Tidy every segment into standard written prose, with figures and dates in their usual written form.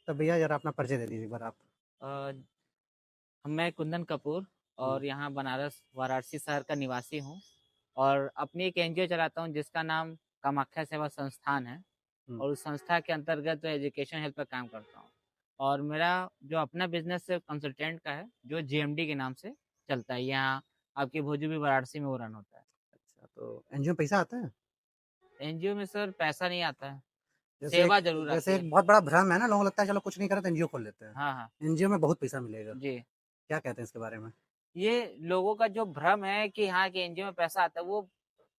तो भैया ज़रा अपना परिचय दे दीजिए एक बार आप। अ, मैं कुंदन कपूर हुँ, और यहाँ बनारस वाराणसी शहर का निवासी हूँ और अपनी एक एनजीओ चलाता हूँ जिसका नाम कामाख्या सेवा संस्थान है हुँ, और उस संस्था के अंतर्गत एजुकेशन हेल्थ पर काम करता हूँ। और मेरा जो अपना बिज़नेस है कंसल्टेंट का है, जो जीएमडी के नाम से चलता है। यहाँ आपकी भोजू भी वाराणसी में वो रन होता है। अच्छा तो एनजीओ में पैसा आता है? एनजीओ में सर पैसा नहीं आता है, जैसे एक सेवा ज़रूर जैसे आती एक है। बहुत बड़ा भ्रम है ना, लोगों को लगता है चलो कुछ नहीं करा तो एनजीओ खोल लेते हैं। हाँ, हाँ। एनजीओ में बहुत पैसा मिलेगा, जी। क्या कहते हैं इसके बारे में? ये लोगों का जो भ्रम है कि हाँ, कि एनजीओ में पैसा आता है, वो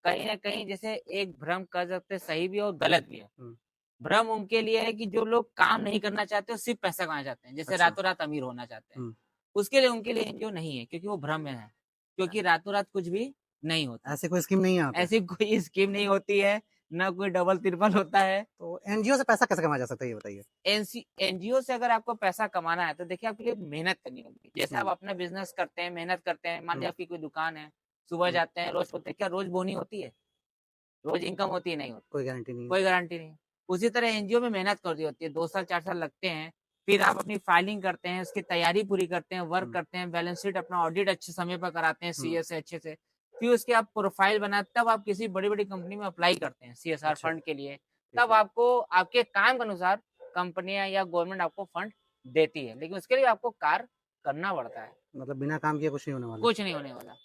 कहीं न कहीं जैसे एक भ्रम कह सकते हैं सही भी है और गलत भी है। हुँ, भ्रम उनके लिए है कि जो लोग काम नहीं करना चाहते, वो सिर्फ़ पैसा कमाना चाहते हैं, जैसे अच्छा, रातों-रात अमीर होना चाहते हैं। हुँ, उसके लिए उनके लिए एनजीओ नहीं है, क्योंकि वो भ्रम में है, क्योंकि रातों-रात कुछ भी नहीं होता। ऐसी कोई स्कीम नहीं है यहाँ पे? ऐसी कोई स्कीम नहीं होती है, ना कोई डबल-तिरपल होता है। तो एनजीओ से पैसा कैसे कमाया जा सकता है ये बताइए? एनजीओ से अगर आपको पैसा कमाना है, तो देखिए आपके लिए मेहनत करनी होगी। जैसे आप हुँ, अपना बिज़नेस करते हैं, मेहनत करते हैं, मान हुँ, लीजिए आपकी कोई दुकान है, सुबह हुँ, जाते हैं, रोज़ होते हैं, क्या रोज़ बोनी होती है? रोज़ इनकम होती है? नहीं होती, कोई गारंटी नहीं है। कोई गारंटी नहीं। उसी तरह एनजीओ में मेहनत करनी होती है, 2 साल, 4 साल लगते हैं, फिर आप अपनी फाइलिंग करते हैं, उसकी तैयारी पूरी करते हैं, वर्क हुँ, करते हैं, बैलेंस शीट अपना ऑडिट अच्छे समय पर कराते हैं हुँ, सीए से अच्छे से। फिर उसकी आप प्रोफाइल बनाते तब आप किसी बड़ी-बड़ी कंपनी में अप्लाई करते हैं सीएसआर अच्छा, फंड के लिए। ठीक तब है। आपको आपके काम के अनुसार कंपनियाँ या गवर्नमेंट आपको फंड देती है, लेकिन उसके लिए आपको कार्य करना पड़ता है, मतलब बिना काम किए कुछ नहीं होने वाला। कुछ नहीं होने वाला।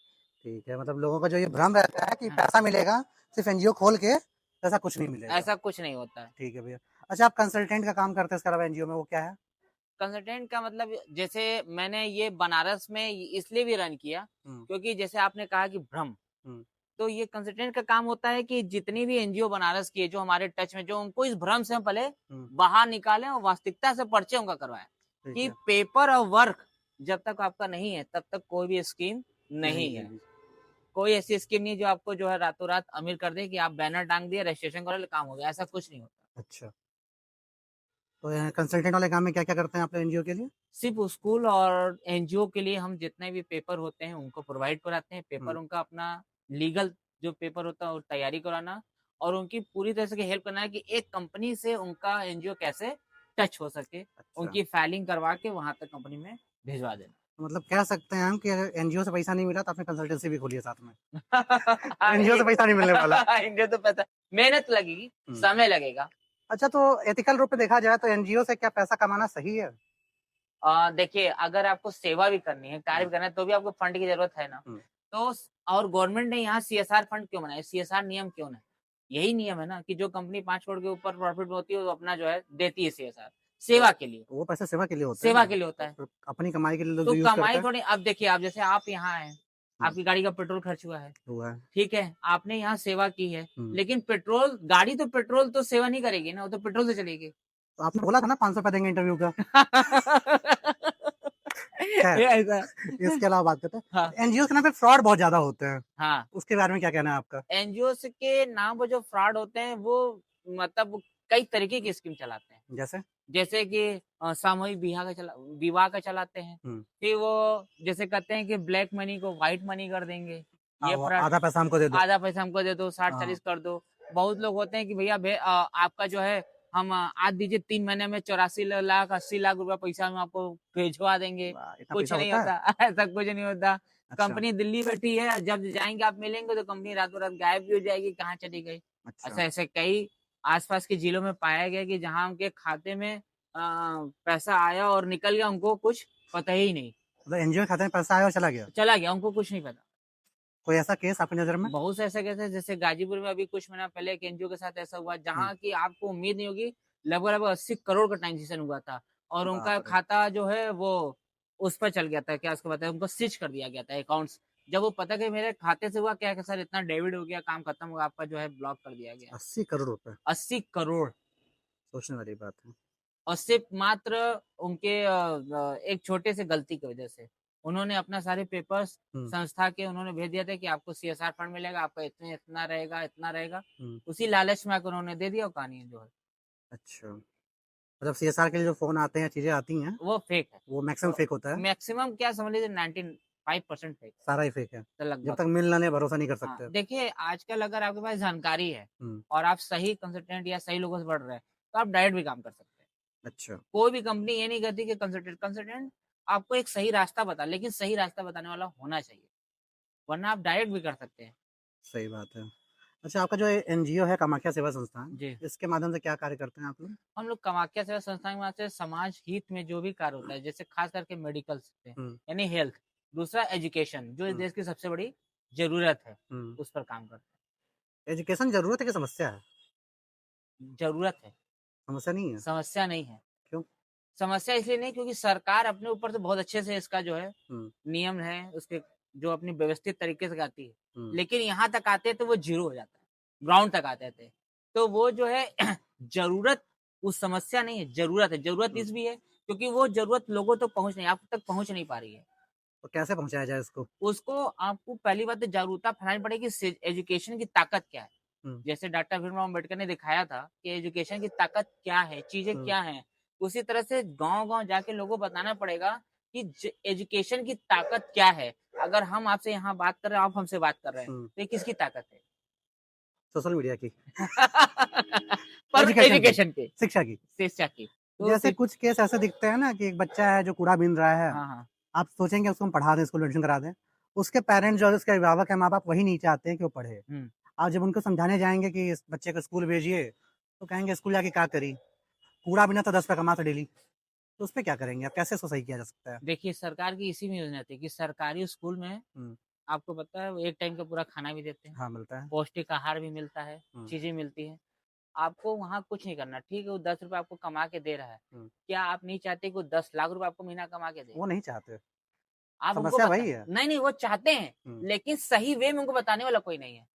ठीक है, मतलब लोगों का जो ये भ्रम रहता है कि हाँ, पैसा मिलेगा, सिर्फ़ एनजीओ खोल के, ऐसा कुछ नहीं मिलेगा। ऐसा कुछ नहीं होता है। ठीक है भैया। अच्छा आप कंसल्टेंट का काम करते हैं इसके अलावा एनजीओ में, वो क्या है? कंसल्टेंट का मतलब जैसे मैंने ये बनारस में इसलिए भी रन किया, हुँ, क्योंकि जैसे आपने कहा कि भ्रम, हुँ, तो ये कंसल्टेंट का काम होता है कि जितनी भी एनजीओ बनारस की है, जो हमारे टच में जो उनको इस भ्रम से हम पहले हुँ, बाहर निकालें और वास्तविकता से परिचय उनका करवाएँ, ठीक कि है। पेपर और वर्क जब तक आपका नहीं है, तब तक कोई भी स्कीम नहीं नहीं है। मिलेगी। कोई ऐसी स्कीम नहीं है जो आपको जो है रातों-रात अमीर कर दे कि आप बैनर टाँग दिए, रजिस्ट्रेशन करा लो, काम हो गया, ऐसा कुछ नहीं होता। अच्छा, तो कंसल्टेंट वाले काम में क्या-क्या करते हैं आप लोग एनजीओ के लिए? सिर्फ़ स्कूल और एनजीओ के लिए हम जितने भी पेपर होते हैं, उनको प्रोवाइड कराते हैं। पेपर हुँ, उनका अपना लीगल जो पेपर होता है, वो तैयारी कराना और उनकी पूरी तरह से हेल्प करना है कि एक कंपनी से उनका एनजीओ कैसे टच हो सके। अच्छा। उनकी फाइलिंग करवा के वहाँ तक कंपनी में भिजवा देना। तो मतलब कह सकते हैं हम कि अगर एनजीओ से पैसा नहीं मिला तो आपने कंसल्टेंसी भी खोली है साथ में। हाँ, एनजीओ से पैसा नहीं मिलने वाला। एनजीओ तो पता मेहनत लगेगी, हुँ। समय लगेगा। अच्छा तो एथिकल रूप में देखा जाए तो एनजीओ से क्या पैसा कमाना सही है? देखिए अगर आपको सेवा भी करनी है, कार्य हुँ, भी करना है, तो भी आपको फंड की ज़रूरत है ना। हुँ, तो स और गवर्नमेंट ने यहाँ सीएसआर फंड क्यों बनाया? सीएसआर नियम क्यों है? यही नियम है ना कि जो कंपनी 5 करोड़ के ऊपर प्रॉफिट में होती है, वो अपना जो है देती है सीएसआर, तो सेवा के लिए, वो पैसा सेवा के लिए होते हैं सेवा ना, के लिए होता तो है। फिर अपनी कमाई के लिए लोग तो जो यूज़ करते कमाई हैं। थोड़ी अब देखिए आप जैसे आप यहाँ हैं, हुँ, आपकी गाड़ी का पेट्रोल खर्च हुआ है, हुआ है। ठीक है? आपने यहाँ सेवा की है, हुँ, लेकिन पेट्रोल गाड़ी तो पेट्रोल तो सेवा नहीं करेगी ना, वो तो पेट्रोल से चलेगी। तो आपने बोला था ना ₹500 देंगे इंटरव्यू का। खैर, ये ऐसा इसके अलावा बात करते हाँ, हैं। एनजीओ के नाम पे फ्रॉड बहुत ज़्यादा होते हैं, हाँ। उसके बारे में क्या कहना है आपका? एनजीओस के नाम पर जो फ्रॉड होते हैं वो मतलब कई तरीके की स्कीम चलाते हैं। जैसे? जैसे कि सामूहिक विवाह का चलाते हैं। हुँ, फिर वो जैसे कहते हैं कि ब्लैक मनी को व्हाइट मनी कर देंगे। ये वो फ्रॉड आधा पैसा हमको दे दो। आधा पैसा हमको दे दो, हाँ, 60-40 कर दो। बहुत लोग होते हैं कि भैया आपका जो है हम आज दीजिए 3 महीने में 84 लाख 80 लाख रुपया पैसा हम आपको भिजवा देंगे। वाह! इतना कुछ पैसा नहीं होता है? होता, ऐसा कुछ नहीं होता। अच्छा, कंपनी दिल्ली बैठी है, जब जाएँगे आप मिलेंगे तो कंपनी रातों-रात गायब भी हो जाएगी, कहाँ चली गई। अच्छा। ऐसे-ऐसे कई आस-पास के जिलों में पाया गया कि जहाँ उनके खाते में पैसा आया और निकल गया, उनको कुछ पता ही नहीं। मतलब एनजीओ के खाते में पैसा आया और चला गया। चला गया, उनको कुछ नहीं पता। कोई ऐसा केस आपकी नज़र में? बहुत से ऐसे केस हैं, जैसे गाज़ीपुर में अभी कुछ महीना पहले एक एनजीओ के साथ ऐसा हुआ, हुँ, जहाँ की आपको उम्मीद नहीं होगी, लगभग-लगभग 80 करोड़ का ट्रांज़ैक्शन हुआ था और उनका बाप रे! खाता जो है वो उस पर चल गया था, क्या उसको बताएँ, उनको सीज कर दिया गया था अकाउंट्स। जब वो पता कि मेरे खाते से हुआ क्या है कि सर इतना डेबिट हो गया, काम खत्म हुआ, आपका जो है ब्लॉक कर दिया गया। 80 करोड़ रुपए, 80 करोड़ सोचने वाली बात है। और सिर्फ़ मात्र उनके एक छोटे से गलती की वज़ह से। उन्होंने अपना सारे पेपर्स हुँ, संस्था के उन्होंने भेज दिया था कि आपको सीएसआर फंड मिलेगा, आपका इतने इतना रहेगा, इतना रहेगा। हुँ, उसी लालच में आकर उन्होंने दे दिया और कहानी जो है, अच्छा। मतलब सीएसआर के लिए जो फ़ोन आते हैं, चीज़ें आती हैं, वो फ़ेक है। वो मैक्सिमम फेक होता है, मैक्सिमम क्या समझ लीजिए 95% फ़ेक सारा ही फेक है। है, जब लगभग। तक मिल ना ले भरोसा नहीं कर हाँ, सकते। देखिए आजकल अगर आपके पास जानकारी है हुँ, और आप सही कंसल्टेंट या सही लोगों से पढ़ रहे हैं, तो आप डायरेक्ट भी काम कर सकते हैं। अच्छा। कोई भी कंपनी ये नहीं कहती कि कंसल्टेंट आपको एक सही रास्ता बता, लेकिन सही रास्ता बताने वाला होना चाहिए, वरना आप डायरेक्ट भी कर सकते हैं। सही बात है। अच्छा, आपका जो एनजीओ है कामाख्या सेवा संस्थान, जी। इसके माध्यम से क्या कार्य करते हैं आप लोग? हम लोग कामाख्या सेवा संस्थान के माध्यम से समाज हित में जो भी कार्य होता है, जैसे खास करके मेडिकल से, हुँ, यानी हेल्थ, दूसरा एजुकेशन, जो इस हुँ, देश की सबसे बड़ी ज़रूरत है, हुँ। उस पर काम करते एजुकेशन ज़रूरत है कि समस्या है? हैं। ज़रूरत है, समस्या नहीं है? समस्या नहीं है। क्यों? समस्या इसलिए नहीं क्योंकि सरकार अपने ऊपर से बहुत अच्छे से इसका जो है हुँ, नियम है, उसके जो अपनी व्यवस्थित तरीके से आती है। हुँ, लेकिन यहाँ तक आते हैं तो वो ज़ीरो हो जाता है, ग्राउंड तक आते थे। तो वो जो है ज़रूरत उस समस्या नहीं है, ज़रूरत है। ज़रूरत हुँ। इस भी है क्योंकि वो ज़रूरत लोगों तक पहुँच नहीं आप तक पहुँच नहीं पा रही है। तो कैसे पहुँचाया जाए इसको? उसको आपको पहली बात तो जागरूकता फैलानी पड़ेगी से एजुकेशन की ताकत क्या है। हुँ, जैसे डॉक्टर भीमराव अम्बेडकर ने दिखाया था कि एजुकेशन की ताकत क्या है, चीज़ें हुँ, क्या हैं। उसी तरह से गाँव-गाँव जाके लोगों को बताना पड़ेगा कि एजुकेशन की ताकत क्या है। अगर हम आपसे यहाँ बात कर रहे हैं, आप हमसे बात कर रहे हैं, हुँ। तो ये किसकी ताकत है? सोशल मीडिया की, पर एजुकेशन की, एजुकेशन की, शिक्षा की। शिक्षा की। तो जैसे कुछ केस ऐसे दिखते हैं ना कि एक बच्चा है जो कूड़ा बीन रहा है, हाँ, हाँ। आप सोचेंगे उसको हम पढ़ा दें, स्कूल में एडमिशन करा दें। उसके पेरेंट्स जो है, उसके अभिभावक हैं, माँ-बाप वही नहीं चाहते हैं कि वो पढ़े। हुँ। आप जब उनको समझाने जाएँगे कि इस बच्चे को स्कूल भेजिए, तो कहेंगे स्कूल जाके क्या करी? कूड़ा बीना तो 10 रुपए कमा था डेली। तो उसपे क्या करेंगे आप? कैसे इसको सही किया जा सकता है? देखिए सरकार की इसी में योजना थी कि सरकारी स्कूल में हुँ, आपको पता है वो एक टाइम का पूरा खाना भी देते हैं, हाँ, मिलता है। पौष्टिक आहार भी मिलता है, हुँ, चीज़ें मिलती हैं। आपको वहाँ कुछ नहीं करना, ठीक है वो 10 रुपए आपको कमा के दे रहा है। हुँ। क्या आप नहीं चाहते कि वो 10 लाख रुपए आपको महीना कमा के दे? वो नहीं चाहते, आप उनको समस्या बता वही है। नहीं, नहीं वो चाहते हैं, हुँ। लेकिन सही वे में उनको बताने वाला कोई नहीं है।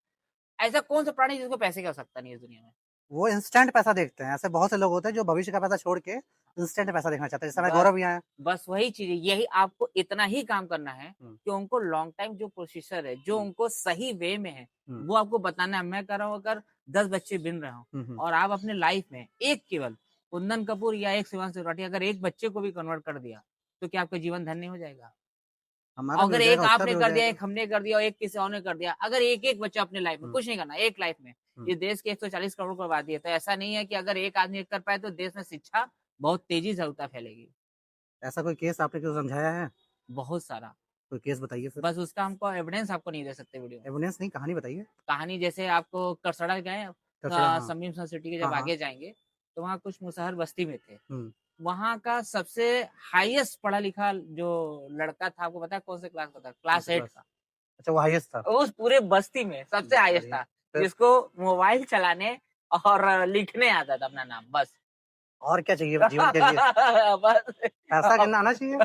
ऐसा कौन-सा प्राणी है जिसको पैसे की आवश्यकता नहीं है इस दुनिया में? वो इंस्टेंट पैसा देखते हैं। ऐसे बहुत से लोग होते हैं जो भविष्य का पैसा छोड़ के इंस्टेंट पैसा देखना चाहते हैं। जैसे हमारे बस गौरव भैया हैं। बस वही चीज़ है, यही आपको इतना ही काम करना है हुँ, कि उनको लॉन्ग टाइम जो प्रोसीजर है, जो हुँ, उनको सही वे में है, हुँ, वो आपको बताना है। मैं कह रहा हूँ अगर 10 बच्चे बिन रहे हों हुँ, हुँ। और आप अपने लाइफ में एक केवल कुंदन कपूर या एक शिवांश त्रिपाठी अगर एक बच्चे को भी कन्वर्ट कर दिया, तो क्या आपका जीवन धन्य हो जाएगा? हमारा भी हो अगर जाएगा, एक उसका भी आपने हो कर दिया, जाएगा। एक हमने कर दिया और एक किसी और ने कर दिया, अगर एक-एक बच्चा अपने लाइफ में हुँ, कुछ नहीं करना, एक लाइफ में, हुँ। इस देश के 140 करोड़ को आबादी है, तो ऐसा नहीं है कि अगर एक आदमी कर पाए तो देश में शिक्षा बहुत तेज़ी से होता फैलेगी। ऐसा कोई केस आपने किसी को समझाया है? बहुत सारा। कोई केस बताइए फिर? बस उसका हमको एविडेंस आपको नहीं दे सकते वीडियो में। एविडेंस नहीं, कहानी बताइए। कहानी जैसे आपको करसड़ा गए हैं कचड़ा हाँ। समीम सन सिटी के जब हाँ, हाँ। आगे जाएँगे, तो वहाँ कुछ मुसहर बस्ती में थे। हुँ। वहाँ का सबसे हाईएस्ट पढ़ा-लिखा जो लड़का था, आपको पता है कौन से क्लास का था? कौन क्लास सा 8 क्लास? का। अच्छा, वो हाईएस्ट था। उस पूरे बस्ती में सबसे हाईएस्ट बढ़िया। था, फिर जिसको मोबाइल चलाने और लिखने आता था अपना नाम, बस। और क्या चाहिए जीवन के लिए? बस पैसा गिनना आना चाहिए।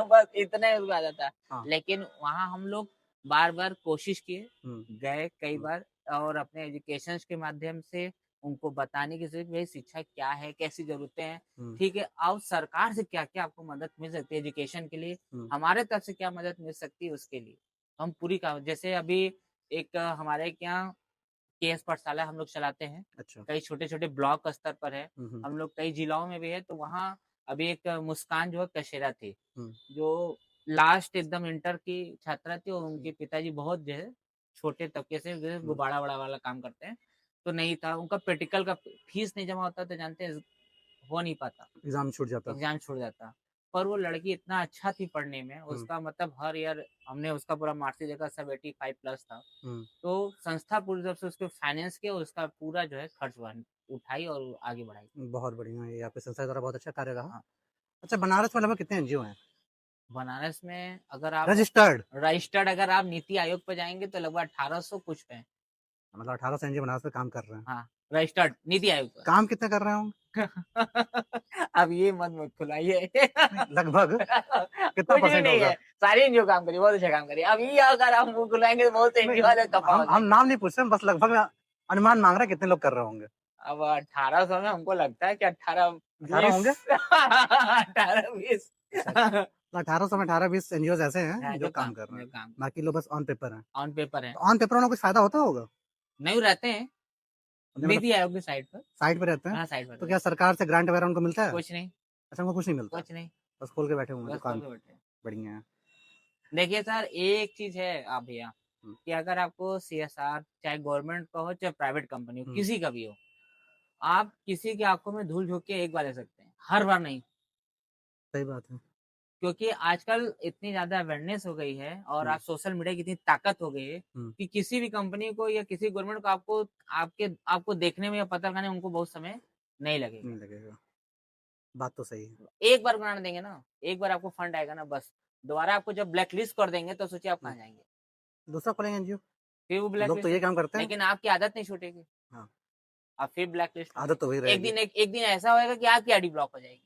बस इतना ही उसको आता था। हाँ। लेकिन वहाँ हम लोग बार-बार कोशिश किए, हुँ, गए कई हुँ, बार और अपने एजुकेशंस के माध्यम से उनको बताने की ज़रूरत भई शिक्षा क्या है, कैसी ज़रूरतें हैं, हुँ, ठीक है? और सरकार से क्या-क्या आपको मदद मिल सकती है एजुकेशन के लिए, हुँ। हमारे तरफ से क्या मदद मिल सकती है उसके लिए। हम पूरी का जैसे अभी एक हमारे के यहाँ केएस पाठशाला हम लोग चलाते हैं। अच्छा। कई छोटे-छोटे ब्लॉक स्तर पर है। हुँ, हुँ, हम लोग कई जिलाओं में भी है, तो वहाँ अभी एक मुस्कान जो है कशेरा थी, हुँ, जो लास्ट एकदम इंटर की छात्रा थी और हुँ, उनके पिताजी बहुत जो है छोटे तबके से जो है हुँ। गुब्बारा-वुब्बारा वाला काम करते हैं, तो नहीं था। उनका प्रैक्टिकल का फीस नहीं जमा होता तो जानते हैं हो नहीं पाता। एग्ज़ाम छूट जाता। एग्ज़ाम छूट जाता। पर वो लड़की इतना अच्छा थी पढ़ने में, हुँ, उसका मतलब हर ईयर हमने उसका पूरा मार्कशीट देखा सब 85 प्लस था। हुँ। तो संस्था पूरी तरफ से उसको फाइनेंस किया और उसका पूरा जो है खर्च वहन उठाई और आगे बढ़ाई। बहुत बढ़िया, ये आपकी संस्था द्वारा बहुत अच्छा कार्य रहा। हाँ, अच्छा, बनारस में लगभग कितने एनजीओ हैं? बनारस में अगर आप रजिस्टर्ड रजिस्टर्ड अगर आप नीति आयोग पे जाएँगे तो लगभग 1800 कुछ पे हैं। मतलब 1800 एनजीओ बनारस में काम कर रहे हैं। हाँ, रजिस्टर्ड नीति आयोग पे। काम कितने कर रहे होंगे? अब ये मत खुलाइए। नहीं, लगभग कितना कुछ भी परसेंट नहीं होगा? है, सारे एनजीओ काम करी, बहुत अच्छा काम करी। अब ये अगर हम मुँह खुलाएँगे तो बहुत से नहीं, एनजीओ वाले खफ़ा हो हम जाएँगे। नाम नहीं पूछ रहे हैं, बस लगभग अनुमान माँग रहे हैं कितने लोग कर रहे होंगे? अब 1800 में हमको लगता है कि 18 18-20 होंगे? 18-20 अच्छा, तो 1800 में 18-20 एनजीओज़ ऐसे हैं है जो काम कर रहे हैं। जो काम बाकी लोग बस ऑन पेपर हैं। ऑन पेपर है। तो ऑन पेपर होना कुछ फ़ायदा होता होगा? नहीं रहते हैं, नहीं मतलब नीति आयोग की साइट पर। साइट पे रहते हैं? हाँ, साइट पर तो रहते क्या हैं। सरकार से ग्रांट वगैरह उनको मिलता है? कुछ नहीं, अच्छा, उनको कुछ नहीं मिलता, कुछ नहीं, बस खोल के बैठे हुए हैं बस खोल दुकान। के बैठे हैं। बढ़िया है। देखिए सर, एक चीज़ है भैया हुँ, कि अगर आपको सीएसआर चाहे गवर्नमेंट का हो, चाहे प्राइवेट कंपनी हो, हुँ, किसी का भी हो, आप किसी की आँखों में धूल झोंक के एक बार ले सकते हैं। हर बार नहीं, सही बात है। क्योंकि आजकल इतनी ज़्यादा अवेयरनेस हो गई है और हुँ, आज सोशल मीडिया की इतनी ताकत हो गई है हुँ, कि किसी भी कंपनी को या किसी गवर्नमेंट को आपको देखने में या पता लगाने में उनको बहुत समय नहीं नहीं लगेगा। लगेगा। बात तो सही है। एक बार ग्रांट देंगे ना, एक बार आपको फंड आएगा ना बस, दोबारा आपको जब ब्लैक लिस्ट कर देंगे तो सोचिए आप हुँ, कहाँ जाएँगे? दूसरा खोलेंगे एनजीओ। फिर वो ब्लैक लोग तो लिस्ट ये होगी, काम करते हैं। लेकिन आपकी आदत नहीं छूटेगी, हाँ, आप फिर ब्लैक लिस्ट होंगे। आदत तो वही रहेगी। एक दिन ऐसा होएगा कि आपकी आईडी ब्लॉक हो जाएगी।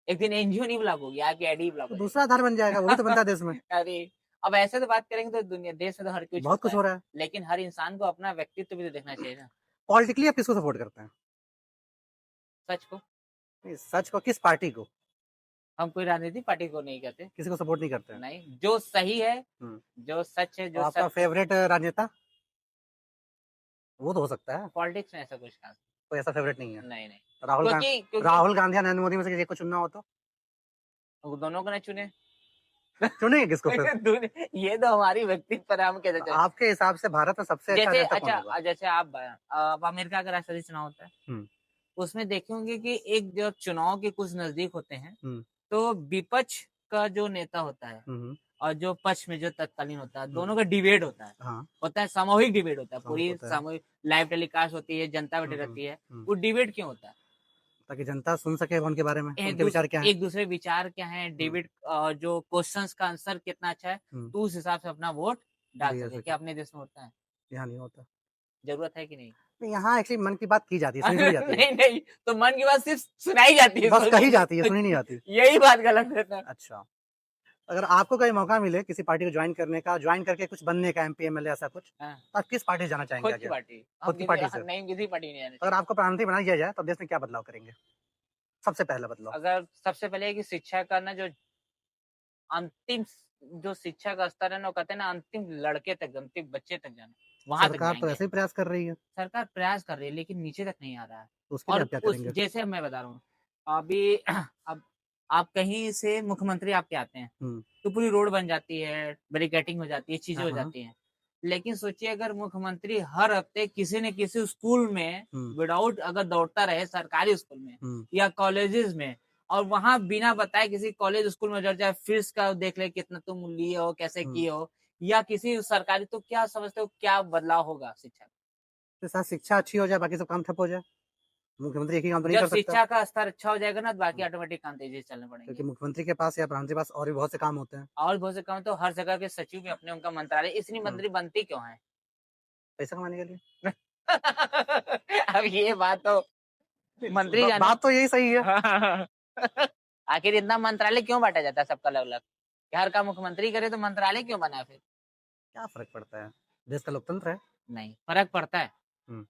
एक दिन एनजीओ नहीं ब्लॉक होगी, आपकी आईडी ही ब्लॉक तो हो दूसरा जाएगी। आधार बन जाएगा, वही तो बनता है देश में। अरे! अब ऐसे तो बात करेंगे तो दुनिया देश में तो हर कुछ बहुत होता कुछ हो है, रहा है। लेकिन हर इंसान को अपना व्यक्तित्व भी तो देखना चाहिए ना, पॉलिटिकली आप किसको सपोर्ट करते हैं? सच को। नहीं, सच को किस पार्टी को? हम कोई राजनीतिक पार्टी को नहीं कहते, किसी को सपोर्ट नहीं करते हैं? नहीं, जो सही है, हुँ, जो सच है, तो जो आपका सत्य फ़ेवरेट राजनेता? वो तो हो सकता है, पॉलिटिक्स में ऐसा कुछ खास कोई ऐसा फ़ेवरेट नहीं है। नहीं, नहीं। राहुल गां क्योंकि क्योंकि राहुल गांधी या नरेंद्र मोदी में से किसी को चुनना हो तो? वो दोनों को ना चुने। चुनेंगे किसको फिर? ये तो हमारी व्यक्तित्व पर हम कैसे तो चले आपके हिसाब से भारत में सबसे अच्छा जैसे नेता कौन अच्छा होगा? जैसे आप अब अमेरिका का राष्ट्रपति चुनाव होता है, हुँ, उसमें देखे होंगे कि एक जब चुनाव के कुछ नज़दीक होते हैं, हुँ, तो विपक्ष का जो नेता होता है हुँ, हुँ, और जो पक्ष में जो तत्कालीन होता है, हुँ, दोनों का डिबेट होता है। हाँ, होता है सामूहिक डिबेट होता है, सामूहिक पूरी होता है। सामूहिक लाइव टेलीकास्ट होती है, जनता बैठी हुँ, हुँ, रहती है। हुँ, वो डिबेट क्यों होता है? ताकि जनता सुन सके उनके बारे में, उनके विचार क्या हैं। एक दूसरे विचार क्या है, हुँ, डिबेट जो क्वेश्चंस का आंसर कितना अच्छा है, हुँ, तो उस हिसाब से अपना वोट डाल दिया सके। सके, क्या अपने देश में होता है? यहाँ नहीं होता। ज़रूरत है कि नहीं? नहीं, यहाँ एक्चुअली मन की बात की जाती है, सुनी थोड़ी जाती है। नहीं, नहीं, तो मन की बात सिर्फ़ सुनाई जाती है, बस कही सुनी जाती है, सुनी नहीं जाती। यही बात गलत है ना। अच्छा, अगर आपको कभी मौका मिले किसी पार्टी को जॉइन करने का, जॉइन करके कुछ बनने का एमपी, एमएलए ऐसा कुछ, हाँ, तो आप किस पार्टी से जाना चाहेंगे खुद की आगे? पार्टी। खुद हम की किसी पार्टी से? नहीं किसी पार्टी में नहीं जाना अगर चाहिए। आपको प्रधानमंत्री बना दिया जाए, तो देश में क्या बदलाव करेंगे? सबसे पहला बदलाव? अगर सबसे पहले है कि शिक्षा का ना जो अंतिम जो शिक्षा का स्तर है ना, वो कहते हैं ना अंतिम लड़के तक, अंतिम बच्चे तक जाना, वहाँ तक सरकार तो जाएँगे। ऐसे ही प्रयास कर रही है, सरकार प्रयास कर रही है लेकिन नीचे तक नहीं आ रहा है। तो उसके लिए और आप क्या उस करेंगे? जैसे मैं बता रहा हूँ, अभी अब आप कहीं से मुख्यमंत्री आपके आते हैं, हुँ, तो पूरी रोड बन जाती है, बैरिकेडिंग हो जाती है, चीज़ें हाँ, हो हाँ, जाती हैं। लेकिन सोचिए अगर मुख्यमंत्री हर हफ्ते किसी न किसी स्कूल में हुँ, विदाउट अगर दौड़ता रहे सरकारी स्कूल में हुँ, या कॉलेजेस में और वहाँ बिना बताए किसी कॉलेज स्कूल में चढ़ जाए, फीस का देख ले कितना तुम लिए हो, कैसे हुँ। किए हो या किसी सरकारी तो क्या समझते हो क्या बदलाव होगा शिक्षा में? के साथ शिक्षा अच्छी हो जाए, बाकी सब काम ठप हो जाए। मुख्यमंत्री एक ही काम तो नहीं जब कर सकता। शिक्षा का स्तर अच्छा हो जाएगा ना, तो बाकी हुँ, ऑटोमेटिक काम तेज़ी से चलने क्योंकि पड़ेंगे। मुख्यमंत्री के पास या प्रधानमंत्री के पास और भी बहुत से काम होते हैं। और बहुत से काम तो हर जगह के सचिव भी अपने उनका मंत्रालय इसलिए हुँ, मंत्री बनते क्यों हैं? पैसा कमाने के लिए। अब ये बात तो मंत्री जाने। बात तो यही सही है। आखिर इतना मंत्रालय क्यों बाँटा जाता है सबका अलग-अलग? हर काम मुख्यमंत्री करे तो मंत्रालय क्यों बना फिर? क्या फ़र्क पड़ता है? देश का लोकतंत्र है। नहीं, फ़र्क पड़ता है। हुँ,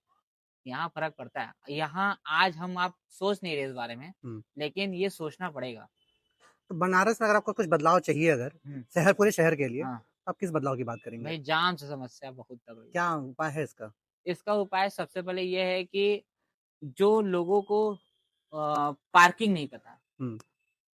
यहाँ फ़र्क पड़ता है। यहाँ आज हम आप सोच नहीं रहे इस बारे में, हुँ। लेकिन ये सोचना पड़ेगा। तो बनारस में अगर आपको कुछ बदलाव चाहिए अगर, हुँ, शहर पूरे शहर के लिए, हाँ। तो आप किस बदलाव की बात करेंगे? भाई जाम से समस्या बहुत तगड़ी है। क्या उपाय है इसका? इसका उपाय सबसे पहले ये है कि जो लोगों को पार्किंग नहीं पता हुँ,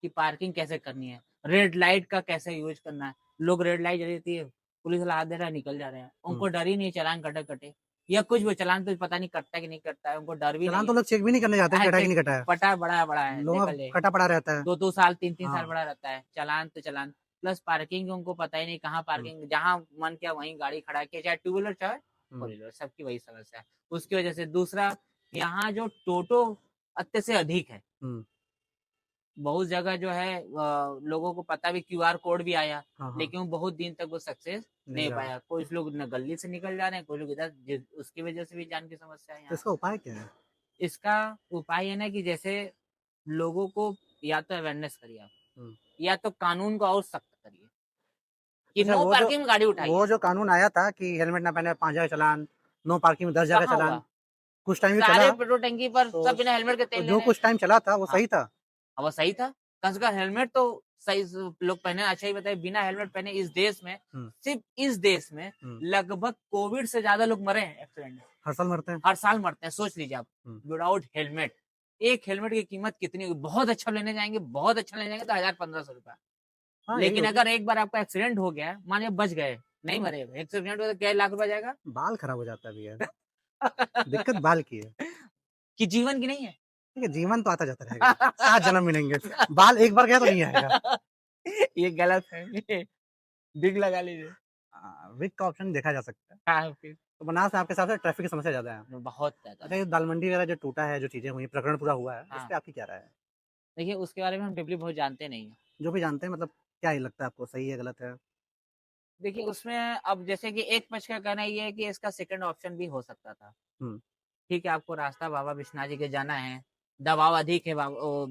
कि पार्किंग कैसे करनी है, रेड लाइट का कैसे यूज़ करना है। लोग रेड लाइट जली रहती है, पुलिस वाला हाथ दे रहा है, निकल जा रहे हैं। हुँ। उनको डर ही नहीं है चालान कटे-कटे या कुछ भी चालान तो पता नहीं कटता है कि नहीं कटता है, उनको डर भी चालान नहीं तो है। लोग चेक भी नहीं करने जाते हैं कि कटा है कि चेक नहीं कटा है। पटा बड़ा-बड़ा है, लोगों निकल का जाए। कटा पड़ा रहता है। 2-2 साल, 3-3 साल हाँ। पड़ा रहता है, चालान तो चालान। प्लस पार्किंग उनको पता ही नहीं कहाँ हुँ, पार्किंग जहाँ मन किया वहीं गाड़ी खड़ा किया, चाहे टू व्हीलर चाहे फोर हुँ, व्हीलर, सबकी वही समस्या है। उसकी वजह से दूसरा यहाँ जो टोटो अत्य से अधिक है। हुँ। बहुत जगह जो है लोगों को पता भी क्यूआर कोड भी आया, हाँ, हाँ। लेकिन वो बहुत दिन तक वो सक्सेस नहीं नहीं हो रहा। पाया। कुछ लोग न गली से निकल जा रहे हैं, कुछ लोग इधर उसकी वजह से भी जान की समस्या है तो यहाँ। इसका उपाय क्या है? इसका उपाय है ना कि जैसे लोगों को या तो अवेयरनेस करिए आप, हुँ। या तो कानून को और सख्त करिए कि अच्छा नो पार्किंग में गाड़ी उठाइए। वो जो कानून आया था कि हेलमेट ना पहने 5,000 चालान, नो पार्किंग में 10,000 का कहाँ चालान, हुआ? कुछ टाइम ही चला, सारे पेट्रोल टंकी पर तो सब बिना हेलमेट के तो तेल ले जो रहे हैं। कुछ टाइम चला था वो हाँ, सही था। अब वो सही था। कम से कम हेलमेट तो सही से लोग पहने। अच्छा ये बताइए बिना हेलमेट पहने इस देश में, हुँ, सिर्फ़ इस देश में हुँ। लगभग कोविड से ज़्यादा लोग मरे हैं एक्सीडेंट में। हर साल मरते हैं। हर साल मरते हैं, सोच लीजिए आप, हुँ। Without helmet. एक हेलमेट की कीमत कितनी होगी? बहुत अच्छा लेने जाएँगे, बहुत अच्छा लेने जाएँगे तो 1000-1500 हाँ, यही लेकिन होगी। अगर एक बार आपका एक्सीडेंट हो गया, मानिए बच गए, नहीं मरे, एक्सीडेंट हुआ तो क्या लाख रुपया जाएगा? बाल खराब हो जाता है भैया। दिक्कत बाल की है। कि जीवन की नहीं है। ठीक है, जीवन तो आता जाता रहेगा, 7 जन्म मिलेंगे, बाल एक बार गया तो नहीं आएगा। ये गलत है। बिग लगा लीजिए। विग का ऑप्शन देखा जा सकता है। हाँ, फिर तो बनारस में आपके हिसाब से ट्रैफिक की समस्या ज़्यादा है। बहुत ज़्यादा। अच्छा, ये दाल मंडी वगैरह जो टूटा है, जो चीज़ें हुई, प्रकरण पूरा हुआ है, इस हाँ, पे आपकी क्या राय है? देखिए उसके बारे में हम डीपली बहुत जानते नहीं हैं। जो भी जानते हैं मतलब क्या ही लगता है आपको, सही है, गलत है? देखिए उसमें अब जैसे कि एक पक्ष का कहना ये है कि इसका सेकंड ऑप्शन भी हो सकता था। हुँ, ठीक है, आपको रास्ता बाबा विश्वनाथ जी के जाना है, दबाव अधिक है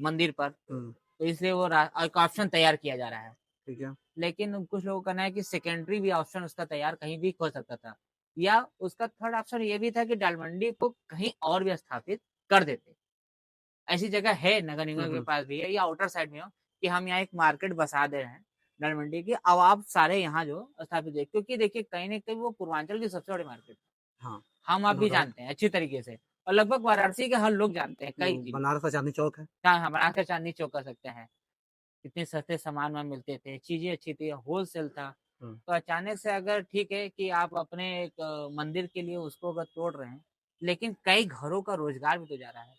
मंदिर पर, हुँ, तो इसलिए वो एक ऑप्शन तैयार किया जा रहा है। ठीक है। लेकिन कुछ लोगों का कहना है कि सेकेंडरी भी ऑप्शन उसका तैयार कहीं भी हो सकता था, या उसका थर्ड ऑप्शन ये भी था कि डालमंडी को कहीं और भी स्थापित कर देते। ऐसी जगह है नगर हुँ, निगम के हुँ, पास भी है या आउटर साइड में हो कि हम यहाँ एक मार्केट बसा दे रहे हैं डालमंडी की, अब आप सारे यहाँ जो स्थापित है, क्योंकि देखिए कहीं न कहीं वो पूर्वांचल की सबसे बड़ी मार्केट है। हाँ, हम आप नो भी डाउट। जानते हैं अच्छी तरीके से, और लगभग वाराणसी के हर लोग जानते हैं वो कई जिलों में। बनारस का चांदनी चौक है। हाँ, हाँ, बना के चांदनी चौक कर सकते हैं। इतने सस्ते सामान वहाँ मिलते थे, चीज़ें अच्छी थी, होलसेल था। हुँ, तो अचानक से अगर ठीक है कि आप अपने एक मंदिर के लिए उसको अगर तोड़ रहे हैं, लेकिन कई घरों का रोज़गार भी तो जा रहा है।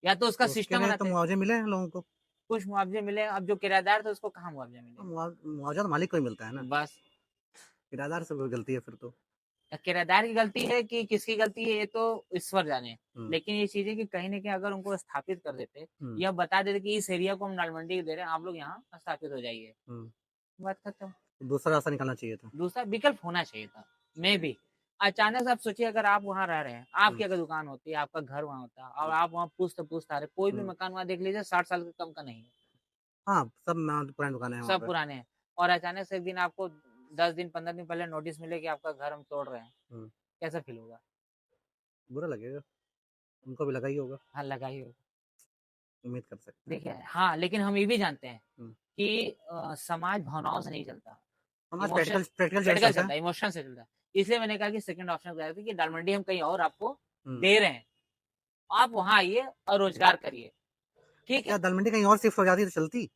या तो उसका तो उसके सिस्टम लिए तो बनाते, मुआवज़े मिले हैं लोगों को। कुछ मुआवज़े मिले, अब जो किराएदार था उसको कहाँ मुआवज़ा मिलेगा? मुआवज़ा तो मालिक को ही मिलता है ना, बस किराएदार से कोई गलती है फिर तो। किराएदार की गलती है कि किसकी गलती है ये तो ईश्वर जाने। हुँ, लेकिन ये चीज़ है कि कहीं न कहीं अगर उनको स्थापित कर देते हुँ, या बता देते कि इस एरिया को हम नालमंडी दे रहे हैं, आप लोग यहाँ स्थापित हो जाइए, हुँ। बात खत्म। दूसरा रास्ता निकालना चाहिए था। दूसरा विकल्प होना चाहिए था, मेबी। अचानक से आप सोचिए अगर आप वहाँ रह रहे हैं, हुँ, आपकी अगर दुकान होती, आपका घर वहाँ होता और हुँ, आप वहाँ पूछते-पूछते आ रहे, कोई भी हुँ। मकान वहाँ देख लीजिए 60 साल से कम का नहीं है, हाँ, सब पुरानी दुकानें हैं वहाँ सब पे। पुराने हैं। और अचानक से एक दिन आपको 10 दिन, 15 दिन पहले नोटिस मिले कि आपका घर हम तोड़ रहे हैं, हुँ, कैसा फ़ील होगा? बुरा लगेगा, उनको भी लगा ही होगा, हाँ, लगा ही होगा। उम्मीद कर सकते हैं। देखिए हाँ, लेकिन हम ये भी जानते हैं हुँ, कि समाज भावनाओं से नहीं चलता, समाज इमोशन प्रैक्टिकल प्रैक्टिकल चीज़ें प्रैक्टिकल चलता है। चलता है, इमोशन से चलता है। इसलिए मैंने कहा कि सेकंड ऑप्शन बताया था कि दालमंडी हम कहीं और आपको हुँ, दे रहे हैं, आप वहाँ आइए और रोज़गार करिए, ठीक क्या है? दालमंडी कहीं और शिफ्ट हो जाती तो चलती?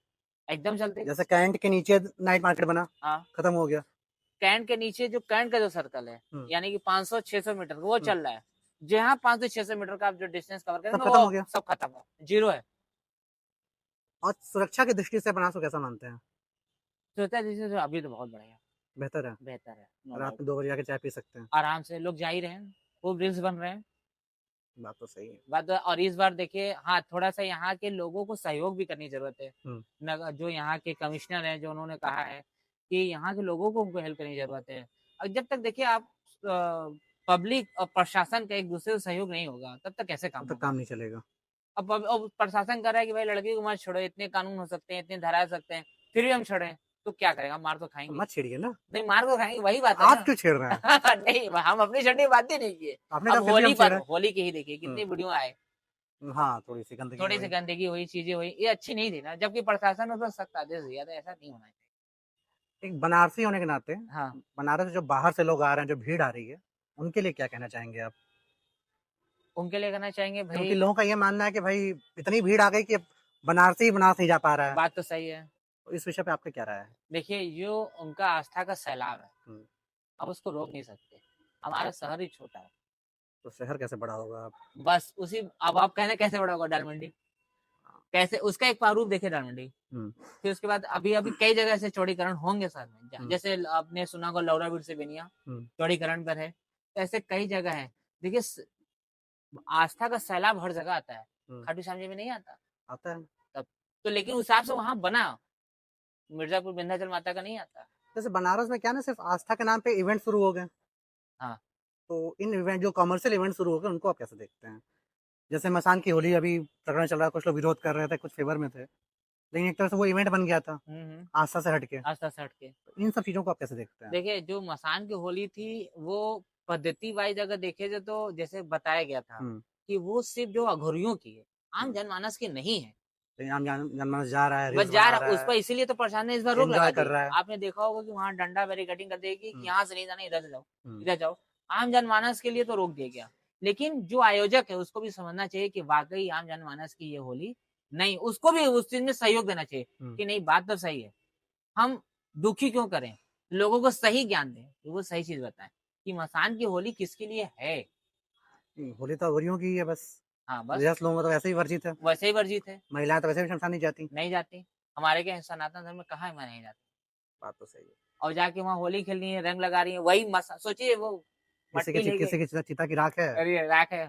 एकदम चलते। जैसे कैंट के नीचे नाइट मार्केट बना, हाँ, खत्म हो गया। कैंट के नीचे जो कैंट का जो सर्कल है, हुँ, यानी कि 500-600 मीटर वो हुँ, चल रहा है। जहाँ 500-600 मीटर का आप जो डिस्टेंस कवर सब करेंगे खत्म वो हो गया। सब खत्म है, ज़ीरो है। और सुरक्षा की दृष्टि से बनारस को कैसा मानते हैं? सोचा जैसे तो अभी तो बहुत बढ़िया, बेहतर है, बेहतर है, नो रात डाउट। में 2 बजे आके चाय पी सकते हैं। आराम से लोग जा ही रहे हैं, खूब रील्स बन रहे हैं। बात तो सही है। बात और इस बार देखिए हाँ, थोड़ा-सा यहाँ के लोगों को सहयोग भी करनी ज़रूरत है। हुँ, जो यहाँ के कमिश्नर हैं, जो उन्होंने कहा है कि यहाँ के लोगों को उनको हेल्प करने की ज़रूरत है। और जब तक देखिए आप पब्लिक और प्रशासन का एक-दूसरे से सहयोग नहीं होगा, तब तक कैसे तब काम तक होगा? काम नहीं चलेगा। अब प्रशासन कह रहा है कि भाई लड़की को मत छेड़ो, इतने कानून हो सकते हैं, इतने धाराएँ हो सकते हैं, फिर भी हम छेड़ें, तो क्या करेगा? मार तो तो खाएँगे। मत छेड़िए ना, नहीं, मार तो खाएँगे, वही बात है आप ना। क्यों छेड़ रहे हैं? नहीं, हम अपनी छड़ने की बात ही नहीं किए। आपने अब कहा फिर भी हम छेड़ रहे हैं। होली की ही देखिए हुँ, कितनी वीडियो आए। हाँ, थोड़ी-सी गंदगी थोड़ी-सी हुई। गंदगी हुई, चीज़ें हुई, ये अच्छी नहीं थी ना, जबकि प्रशासन ने उस पर सख्त आदेश दिया था, ऐसा नहीं होना चाहिए। एक बनारसी होने के नाते, हाँ, बनारस से जो बाहर से लोग आ रहे हैं, जो भीड़ आ रही है, उनके लिए क्या कहना चाहेंगे आप? उनके लिए कहना चाहेंगे क्योंकि भई लोगों का ये मानना है कि भाई इतनी भीड़ आ गई कि अब बनारसी ही बनारस नहीं जा पा रहा है। बात तो सही है। तो इस विषय पे आपका क्या राय है? देखिए, जो उनका आस्था का सैलाब है, हुँ, आप उसको रोक नहीं सकते। हमारा शहर ही छोटा है, तो शहर कैसे बड़ा होगा अब? बस उसी अब आप कह रहे हैं कैसे बड़ा होगा डालमंडी? कैसे उसका एक प्रारूप देखिए डालमंडी, हुँ, फिर उसके बाद अभी-अभी कई जगह ऐसे चौड़ीकरण होंगे शहर में, हुँ, जैसे आपने सुना होगा लौराबिर से बेनिया हुँ, चौड़ीकरण पर है, तो ऐसे कई जगह हैं। देखिए आस्था का सैलाब हर जगह आता है, हुँ, खाटू श्याम जी में नहीं आता आता है। तब। तो लेकिन उस हिसाब से वहाँ बना, मिर्ज़ापुर विंध्याचल माता का नहीं आता। जैसे बनारस में क्या है ना सिर्फ़ आस्था के नाम पे इवेंट शुरू हो गए। हाँ, तो इन इवेंट जो कमर्शियल इवेंट शुरू हो गए, उनको आप कैसे देखते हैं? जैसे मसान की होली अभी प्रकरण चल रहा है, कुछ लोग विरोध कर रहे थे, कुछ फ़ेवर में थे। लेकिन एक तरह से वो इवेंट बन गया था, हुँ, हुँ, आस्था से हट के। आस्था से हट के। तो इन सब चीज़ों को आप कैसे देखते हैं? देखिए, जो मसान की होली थी, वो पद्धति वाइज़ अगर देखे जाए तो जैसे बताया गया था, हुँ, कि वो सिर्फ़ जो अघोरियों की है, आम हुँ। जनमानस की नहीं है। कहीं आम जनमानस जा रहा है, बस रील्स जा बना रहा रहा उस है, पर इसीलिए तो प्रशासन ने इस बार रोक लगा एन्जॉय कर दी। रहा है। आपने देखा होगा कि वहाँ डंडा बैरिकेडिंग कर देगी कि हुँ, यहाँ से नहीं जाना, इधर से जाओ, हुँ, इधर जाओ। आम जनमानस के लिए तो रोक दिया गया। लेकिन जो आयोजक है उसको भी समझना चाहिए कि वाक़ई आम जनमानस की ये होली नहीं, उसको भी उस चीज़ में सहयोग देना चाहिए हुँ। कि नहीं बात तो सही है। हम दुखी क्यों करें? लोगों को सही ज्ञान दें, कि वो सही चीज़ बताएँ कि मसान की होली किसके लिए है? होली तो अघोरियों की ही है बस। हाँ बस रियासत लोगों को तो वैसे ही वर्जित है, वैसे ही वर्जित है, महिलाएं तो वैसे भी शमशान नहीं जाती। नहीं जाती। हमारे क्या सनातन धर्म में कहाँ है नहीं जाती। बात तो सही है। और जाके वहाँ होली खेल रही है, रंग लगा रही है, वही मसा सोचिए वो मट्टी लेके किसी की चिता की राख है। अरे राख है,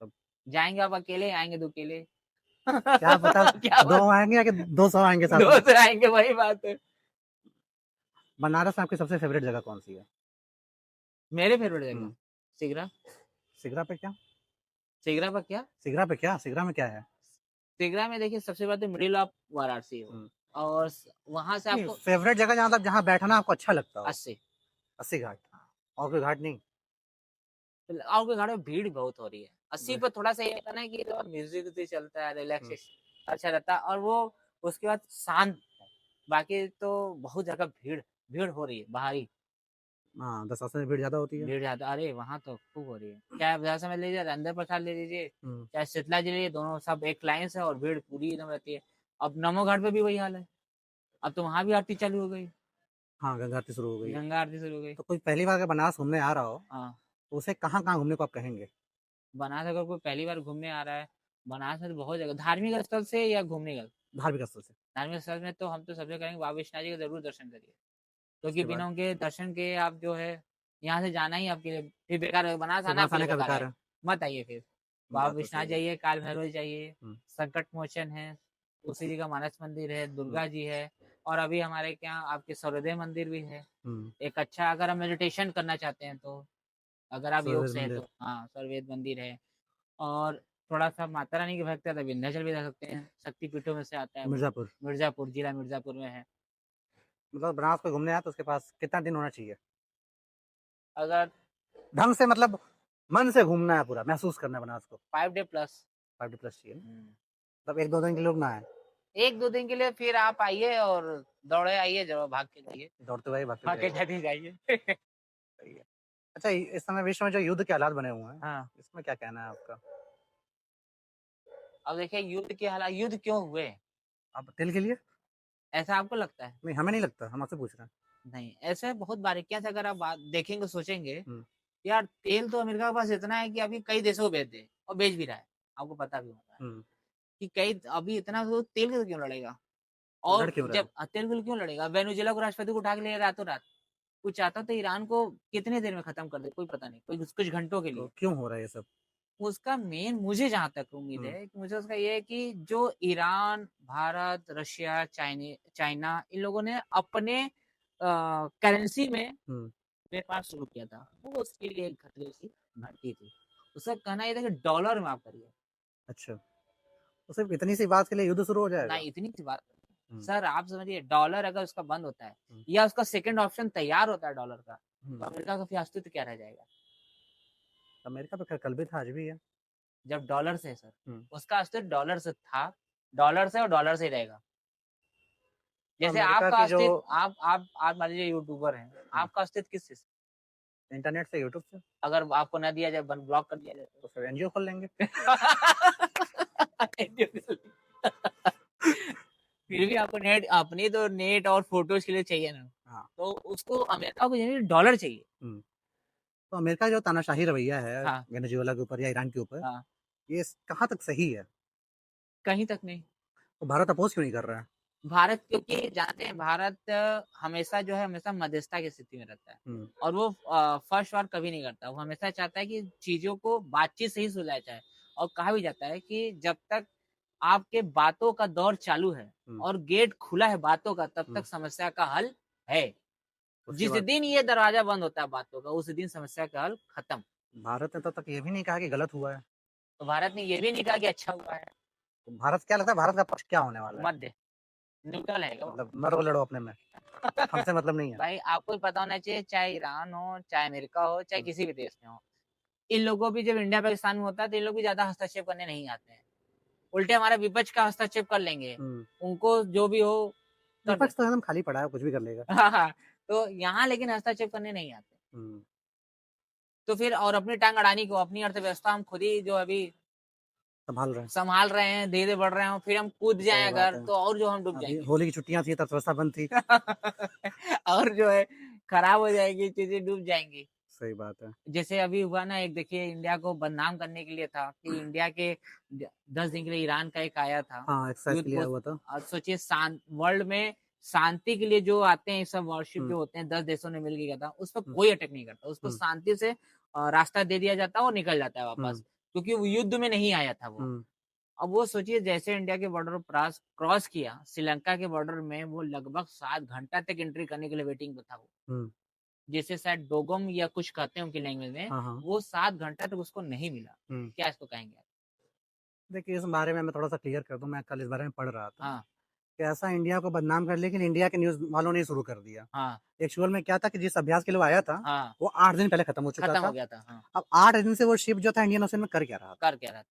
तो जाएँगे आप अकेले, आएँगे 2 अकेले। क्या पता क्या 2 बात आएँगे या कि 200 आएँगे साथ में। 2 से आएँगे वही बात है। बनारस में आपकी सबसे फ़ेवरेट जगह कौन-सी है? मेरे फेवरेट जगह हुँ, सिगरा, सिगरा पे क्या? सिगरा का क्या? सिगरा पे क्या? सिगरा में क्या है? सिगरा में देखिए सबसे पहले तो मिडिल ऑफ वाराणसी हो हुँ, और वहां से नहीं आपको फ़ेवरेट जगह जहाँ मतलब जहाँ बैठना आपको अच्छा लगता हो। 80 अस्सी घाट, और कोई घाट नहीं? और के घाट में भीड़ बहुत हो रही है 80 ब पर थोड़ा सा ये होता है ना कि म्यूजिक उजिक चलता है हुँ, रिलैक्सेशन अच्छा रहता है और वो उसके बाद शांत है। बाकी तो बहुत जगह भीड़ भीड़ हो रही है बाहरी हाँ, दशाश्वमेध में भीड़ ज़्यादा होती है। भीड़ ज्यादा अरे वहां तो खूब हो रही है चाहे आप समझ लीजिए अंदर प्रसाद ले लीजिए हुँ, चाहे शीतला जी ले लीजिए दोनों सब एक लाइन से और भीड़ पूरी एकदम रहती है अब नमो घाट पे भी वही हाल है अब तो वहां भी आरती चालू हो गई हाँ, गंगा आरती शुरू हो गई है। गंगा आरती शुरू हो गई तो कोई पहली बार अगर बनारस घूमने आ रहा हो, हाँ तो उसे कहाँ-कहाँ घूमने को आप कहेंगे? बनारस अगर कोई पहली बार घूमने आ रहा है बनारस में तो बहुत जगह धार्मिक स्थल से या घूमने का धार्मिक स्थल से। धार्मिक स्थल में तो हम तो सबसे कहेंगे बाबा विश्वनाथ जी का जरूर दर्शन करिए क्योंकि उसके बाद बिना उनके दर्शन के आप जो है यहाँ से जाना ही आपके लिए फिर बेकार है बनारस फिर आना वहाँ से आपके लिए आने का बेकार बेकार है है। मत आइए फिर बाबा बात तो विश्वनाथ सही है। जाइए काल भैरव जाइए हुँ, संकट मोचन है तुलसी जी का मानस मंदिर है हुँ, दुर्गा जी है और अभी हमारे क्या आपके सूर्योदय मंदिर भी है हुँ, एक अच्छा अगर हम मेडिटेशन करना चाहते हैं तो अगर आप योग सूर्यदेव से हैं मंदिर। तो हाँ सर्ववेद मंदिर है और थोड़ा-सा माता रानी के भक्त है तो विंध्याचल भी जा सकते हैं, शक्तिपीठों में से आता है वो। मिर्ज़ापुर, मिर्ज़ापुर, जिला मिर्ज़ापुर में है। मतलब बनारस कोई घूमने आए तो उसके पास कितना दिन होना चाहिए? अगर ढंग से मतलब मन से घूमना है पूरा, महसूस करना है बनारस को। 5 डे प्लस 5 डे प्लस चाहिए ना? हुँ, मतलब 1-2 दिन के लिए लोग ना आएँ, 1-2 दिन के लिए फिर आप आइए और दौड़े आइए, जो भाग के जाइए, दौड़ते हुए भागते भाग हुए के जाइए। चले जाइए। सही है। अच्छा इस समय विश्व में जो युद्ध के हालात बने हुए हैं, हाँ, इसमें क्या कहना है आपका? अब देखिए युद्ध क्यों हुए? आप तेल के लिए? ऐसा आपको लगता है? नहीं, हमें नहीं लगता, हम आपसे पूछ रहे हैं। नहीं, ऐसे बहुत बारीकियाँ से अगर आप बात देखेंगे, सोचेंगे, हुँ, यार तेल तो अमेरिका के पास इतना है कि अभी कई देशों को बेच दे और बेच भी रहा है। आपको पता भी होगा हुँ, कि कई अभी इतना वो तेल से क्यों लड़ेगा? लड़ और क्यों रहा है? जब तेल क्यों लड़ेगा? वेनेजुएला को राष्ट्रपति को उठा के ले रातों-रात। वो चाहता तो ईरान को कितने देर में खत्म कर दे, कोई पता नहीं, कोई कुछ घंटों के तो लिए। क्यों हो रहा है ये सब? उसका मेन मुझे जहाँ तक उम्मीद हुँ, है कि मुझे उसका ये है कि जो Iran, Bharat, Russia, China in लोगों ने अपने करेंसी में हुँ, व्यापार शुरू किया था। वो उसके लिए एक खतरे की घंटी थी। उसका कहना ये था कि डॉलर में आप करिए। अच्छा। तो सिर्फ़ इतनी सी बात के लिए युद्ध शुरू हो ना जाएगा? इतनी सी बात हुँ, सर आप समझिए डॉलर अगर उसका बंद होता है हुँ, या उसका सेकंड ऑप्शन तैयार होता है डॉलर का, हुँ। तो अमेरिका का फिर अस्तित्व क्या रह जाएगा? अमेरिका तो खैर कल भी था, आज भी है। जब डॉलर से है सर, हुँ, उसका अस्तित्व डॉलर से था, डॉलर से और डॉलर से ही रहेगा। तो जैसे अमेरिका आपका की जो अस्तित्व आप मान लीजिए यूट्यूबर हैं, हुँ, आपका अस्तित्व किस चीज़ से? इंटरनेट से, यूट्यूब से, अगर आपको ना दिया जाए, बन ब्लॉक कर दिया जाए तो? तो फिर एनजीओ खोल लेंगे। फिर भी आपको नेट अपनी तो नेट और फ़ोटोज़ के लिए चाहिए ना, हाँ, तो उसको अमेरिका को यानी डॉलर चाहिए। हुँ। तो अमेरिका का जो तानाशाही रवैया है हाँ, वेनेजुएला के ऊपर या ईरान के ऊपर, हाँ, ये स कहाँ तक सही है? कहीं तक नहीं। तो भारत अपोज़ क्यों नहीं कर रहा है? भारत क्योंकि जानते हैं भारत हमेशा जो है हमेशा मध्यस्थता की स्थिति में रहता है हुँ, और वो फर्स्ट वार कभी नहीं करता वो हमेशा चाहता है कि चीज़ों को बातचीत से ही सुलझाया जाए और कहा भी जाता है कि जब तक आपके बातों का दौर चालू है हुँ, और गेट खुला है बातों का तब हुँ। तक समस्या का हल है उसके जिस बाद दिन ये दरवाजा बंद होता है बातों का उस दिन समस्या का हल खत्म भारत ने तो तक ये भी नहीं कहा कि गलत हुआ है। तो भारत ने ये भी नहीं कहा कि अच्छा हुआ है तो भारत क्या लगता है भारत का पक्ष क्या होने वाला है? मध्य न्यूट्रल है वो मतलब मरो लड़ो अपने में, हमसे मतलब नहीं है। भाई आपको भी पता होना चाहिए चाहे ईरान हो चाहे अमेरिका हो चाहे हुँ, किसी भी देश में हो इन लोगों भी जब इंडिया पाकिस्तान में होता है तो इन लोग भी ज्यादा हस्तक्षेप करने नहीं आते हैं उल्टे हमारा विपक्ष का हस्तक्षेप कर लेंगे हुँ। उनको जो भी हो कर दे विपक्ष तो एकदम खाली पड़ा है, कुछ भी कर लेगा। हाँ हाँ तो यहाँ लेकिन हस्तक्षेप करने नहीं आते हुँ, तो फिर और अपनी टांग अड़ानी को अपनी अर्थव्यवस्था हम खुद ही जो अभी सँभाल रहे हैं। संभाल रहे हैं धीरे बढ़ रहे हो फिर हम कूद जाएं सही बात अगर है। तो और जो हम डूब अभी जाएंगे होली की छुट्टियाँ थी, अर्थव्यवस्था बंद थी। और जो है खराब हो जाएगी चीजें डूब जाएंगी सही बात है। जैसे अभी हुआ ना, एक देखिए इंडिया को बदनाम करने के लिए था कि इंडिया के 10 दिन के लिए ईरान का एक आया था हाँ, एक्सरसाइज युद्ध के लिए को। आया हुआ था। आज सोचिए वर्ल्ड में शांति के लिए जो आते हैं सब वॉरशिप हुँ, जो होते हैं 10 देशों ने मिलकर किया था, उस पर हुँ, कोई अटैक नहीं करता, उसको हुँ, शांति से रास्ता दे दिया जाता है और निकल जाता है वापस, हुँ, क्योंकि वो युद्ध में नहीं आया था वो। हुँ, अब वो सोचिए जैसे इंडिया के बॉर्डर क्रॉस क्रॉस किया, श्रीलंका के बॉर्डर में वो लगभग 7 घंटा तक एंट्री करने के लिए वेटिंग पे था वो। हुँ। जिसे शायद डोगम या कुछ कहते हैं उनकी लैंग्वेज में, हाँ, हाँ। वो 7 घंटा तक उसको नहीं मिला। हुँ। क्या इसको कहेंगे आप? देखिए, इस बारे में मैं थोड़ा-सा क्लियर कर दूँ, मैं कल इस बारे में पढ़ रहा था, हाँ, कि ऐसा इंडिया को बदनाम कर लेकिन इंडिया के न्यूज़ वालों ने ही शुरू कर दिया। हाँ, एक्चुअल में क्या था कि जिस अभ्यास के लिए वो आया था, हाँ, वो 8 दिन पहले खत्म हो चुका खत्म हो था। गया था, हाँ, अब 8 दिन से वो शिप जो था इंडियन ओशन में कर क्या रहा था? कर क्या रहा था?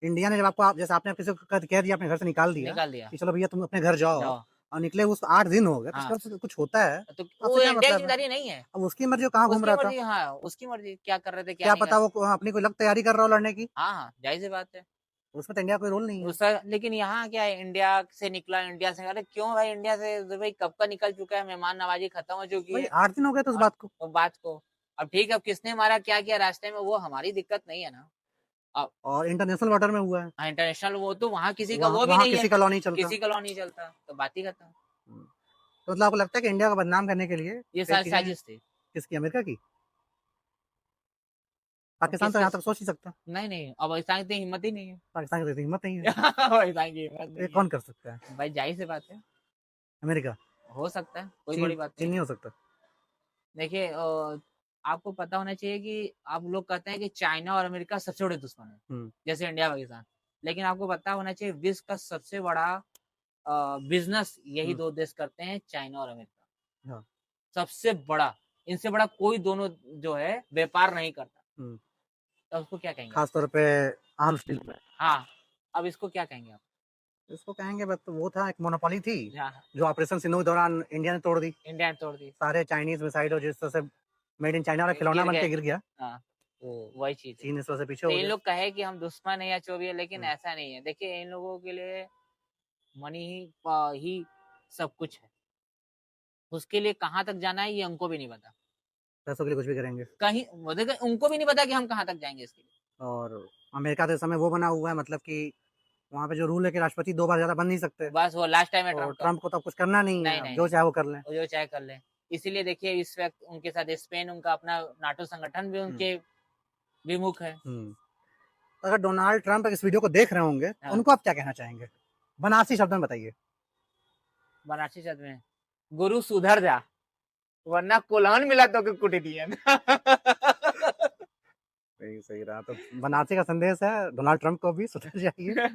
इंडिया ने जब आपको आप जैसे आपने किसी को कह दिया अपने घर से निकाल दिया, निकाल दिया, कि चलो भैया तुम अपने घर जाओ जाओ, और निकले उसको 8 दिन हो गए, तो हाँ, उसके बाद कुछ होता है, तो आपसे वो क्या इंडिया की मतलब है? ज़िम्मेदारी नहीं है। अब उसकी मर्ज़ी वो कहाँ घूम उसकी रहा था? मर्ज़ी, हाँ, उसकी मर्ज़ी क्या कर रहे थे, क्या क्या नहीं कर पता रहे वो थे। अपनी कोई अलग तैयारी कर रहा हो लड़ने की? हाँ, हाँ, ज़ाहिर-सी बात है। उसमें तो इंडिया का कोई रोल नहीं है। उसका लेकिन यहाँ क्या है, इंडिया से निकला, इंडिया से, अरे क्यों भाई, इंडिया से तो भाई कब का निकल चुका है, मेहमान नवाज़ी खत्म हो चुकी वही है। 8 दिन हो गए थे उस और बात को। वो बात को, अब ठीक है, अब किसने मारा, क्या किया रास्ते में, वो हमारी दिक्कत नहीं है ना। अब और इंटरनेशनल वाटर में हुआ है। हाँ, इंटरनेशनल वो तो वहाँ किसी का वहाँ वो भी वहाँ नहीं है, किसी का लॉ नहीं चलता। किसी का लॉ नहीं चलता, तो बात ही खत्म। हुँ। तो मतलब आपको लगता है कि इंडिया को बदनाम करने के लिए ये कई सारी चीज़ें साजिश थी। किसकी अमेरिका की? अब पाकिस्तान तो यहाँ किस-किस तक सोच ही सकता है। नहीं, नहीं, अब पाकिस्तान की इतनी हिम्मत ही नहीं है। पाकिस्तान की तो इतनी हिम्मत नहीं है। पाकिस्तान की हिम्मत तो ये नहीं है। कौन कर सकता है? भाई ज़ाहिर-सी बात है, अमेरिका? हो सकता है, कोई चीन बड़ी बात चीन नहीं नहीं है। हो सकता? देखिए आपको पता होना चाहिए कि आप लोग कहते हैं कि चाइना और अमेरिका सबसे बड़े दुश्मन हैं, हुँ, जैसे इंडिया, पाकिस्तान। लेकिन आपको पता होना चाहिए विश्व का सबसे बड़ा बिज़नेस यही हुँ, 2 देश करते हैं, चाइना और अमेरिका। हाँ, सबसे बड़ा, इनसे बड़ा कोई दोनों जो है व्यापार नहीं करता। हुँ। तो उसको क्या कहेंगे आप? ख़ास तौर पे आर्म्स डील पे। हाँ, अब इसको क्या कहेंगे आप? इसको कहेंगे बस वो था एक मोनोपोली थी, हाँ, हाँ, जो ऑपरेशन सिंधु के दौरान इंडिया ने तोड़ दी। इंडिया ने तोड़ दी, सारे चाइनीज़ मिसाइल और जिस तरह से मेड इन चाइना वाला खिलौना गिर बन गए। के गिर गया, हाँ, तो वही चीज़ है। चीन इस वजह से पीछे तो हो इन गया। लोग कहे कि हम दुश्मन हैं या जो भी है, लेकिन हुँ, ऐसा नहीं है। देखिए इन लोगों के लिए मनी ही सब कुछ है। उसके लिए कहाँ तक जाना है ये हमको भी नहीं पता। पैसों के लिए कुछ भी करेंगे। कहीं वो देखिए उनको भी नहीं पता कि हम कहाँ तक जाएँगे इसके लिए। और अमेरिका तो इस समय वो बना हुआ है मतलब कि वहाँ पे जो रूल है कि राष्ट्रपति 2 बार ज़्यादा बन नहीं सकते। बस वो लास्ट टाइम है और ट्रम्प का। ट्रम्प को तो अब कुछ करना नहीं है, नहीं, अब नहीं, जो नहीं। चाहे वो कर लें। वो जो चाहे कर लें। इसीलिए देखिए इस वक़्त उनके साथ स्पेन, उनका अपना नाटो संगठन भी हुँ, उनके विमुख है। हुँ। अगर डोनाल्ड ट्रम्प इस वीडियो को देख रहे होंगे, तो हाँ, उनको आप क्या कहना चाहेंगे? बनारसी शब्द में बताइए। बनारसी शब्द में, गुरु सुधर जा, वरना कोल्हन मिला तोके कुटी दियन। सही सही रहा तो बनारसी का संदेश है डोनाल्ड ट्रम्प को भी सुधर जाइए।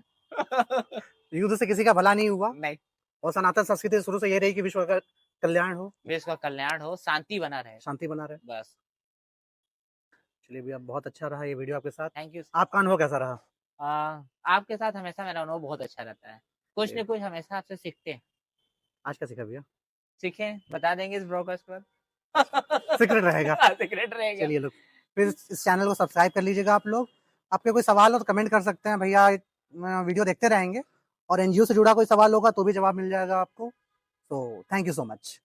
युद्ध से किसी का भला नहीं हुआ नहीं, और सनातन संस्कृति शुरू से ये रही कि विश्व का कल्याण हो, देश का कल्याण हो, शांति बना रहे, शांति बना रहे। बस। चलिए भैया बहुत अच्छा रहा ये वीडियो आपके साथ। Thank you. आपका अनुभव कैसा रहा? अ, आपके साथ हमेशा मेरा अनुभव बहुत अच्छा रहता है। कुछ चलिए, न कुछ हमेशा आपसे सीखते हैं। आज क्या सीखा भैया? सीखें, बता देंगे इस ब्रॉडकास्ट पर। सीक्रेट रहेगा। सीक्रेट रहेगा। चलिए लोग, फिर इस चैनल को सब्सक्राइब कर लीजिएगा आप लोग। आपके कोई सवाल हो तो कमेंट कर सकते हैं भैया, वीडियो देखते रहेंगे और एनजीओ से जुड़ा कोई सवाल होगा तो भी जवाब मिल जाएगा आपको। तो थैंक यू सो मच।